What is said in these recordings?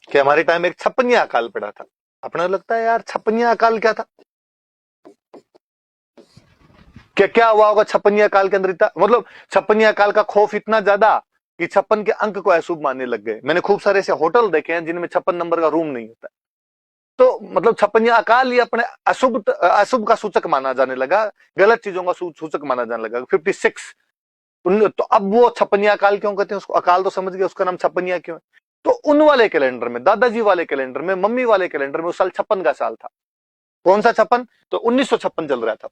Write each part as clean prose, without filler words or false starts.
कि हमारे टाइम एक छप्पनिया अकाल पड़ा था। अपने को लगता है यार छप्पनिया अकाल क्या था, क्या क्या हुआ होगा छप्पनिया अकाल के अंदर, इतना मतलब छप्पनिया अकाल का खौफ इतना ज्यादा कि 56 के अंक को अशुभ मानने लग गए। मैंने खूब सारे ऐसे होटल देखे हैं जिनमें 56 नंबर का रूम नहीं होता। तो मतलब छप्पनिया अकाल ही अपने अशुभ अशुभ का सूचक माना जाने लगा, गलत चीजों का सूचक माना जाने लगा। 56 तो अब वो छप्पनिया अकाल क्यों कहते हैं उसको, अकाल तो समझ गए, उसका नाम छप्पनिया क्यों है। तो उन वाले कैलेंडर में, दादाजी वाले कैलेंडर में, मम्मी वाले कैलेंडर में उस साल 56 का साल था। कौन सा 56? तो 1956 चल रहा था,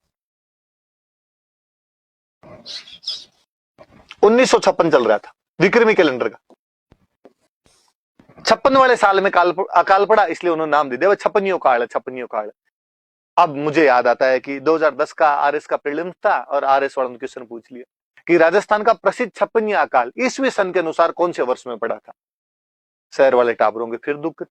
1956 चल रहा था विक्रमी कैलेंडर का। 56 वाले साल में अकाल पड़ा, इसलिए उन्होंने नाम दे दिया छप्पनियों काल है, छप्पनियों काल है। अब मुझे याद आता है कि 2010 का आरएस का प्रीलिम्स था और आरएस वालों ने क्वेश्चन पूछ लिया कि राजस्थान का प्रसिद्ध छप्पनिया अकाल ईस्वी सन के अनुसार कौन से वर्ष में पड़ा था। शहर वाले टाबरों के फिर दुख।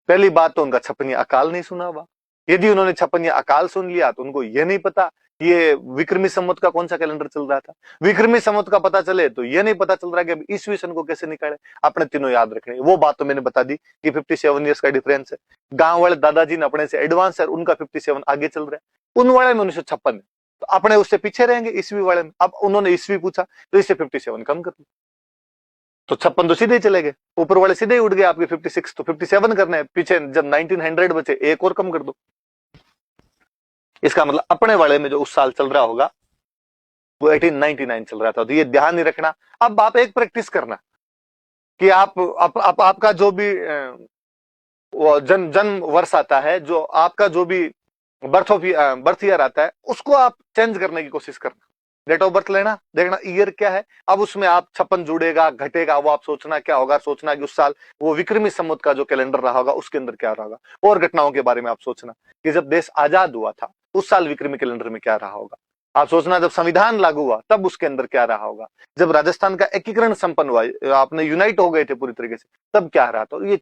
पहली बात तो उनका छप्पनिया अकाल नहीं सुना हुआ। यदि उन्होंने छप्पनिया अकाल सुन लिया तो उनको यह नहीं पता ये विक्रमी संवत का कौन सा कैलेंडर चल रहा था। विक्रमी संवत का पता चले तो यह नहीं पता चल रहा कि अब ईस्वी सन को कैसे निकाले। अपने तीनों याद रखने, वो बात तो मैंने बता दी कि 57 ईयर्स का डिफरेंस है। गांव वाले दादाजी ने अपने से एडवांस है, उनका 57 आगे चल रहा है, उन वाले में 1956 है, तो अपने उससे पीछे रहेंगे ईस्वी वाले में। अब उन्होंने ईस्वी पूछा तो इससे 57 कम कर, तो 56 तो सीधे ही चले गए, ऊपर वाले सीधे ही उठ गए आपके 56, तो 57 करने हैं। पीछे जब 1900 बचे एक और कम कर दो। इसका मतलब अपने वाले में जो उस साल चल रहा होगा वो 1899 चल रहा था। तो ये ध्यान नहीं रखना। अब आप एक प्रैक्टिस करना कि आपका जो भी वो जन्म वर्ष आता है, जो आपका जो भी बर्थ ईयर आता है, उसको आप चेंज करने की कोशिश करना। डेट ऑफ बर्थ लेना, देखना ईयर क्या है। अब उसमें आप 56 जुड़ेगा घटेगा, वो आप सोचना क्या होगा, सोचना कि उस साल वो विक्रमी संवत का जो कैलेंडर रहा होगा उसके अंदर क्या रहा होगा। और घटनाओं के बारे में आप सोचना कि जब देश आजाद हुआ था उस साल विक्रमी कैलेंडर में क्या रहा होगा। आप सोचना जब संविधान लागू हुआ तब उसके अंदर क्या रहा होगा। जब राजस्थान का एकीकरण संपन्न हुआ, आपने यूनाइट हो गए थे पूरी तरीके से, तब क्या रहा। तो ये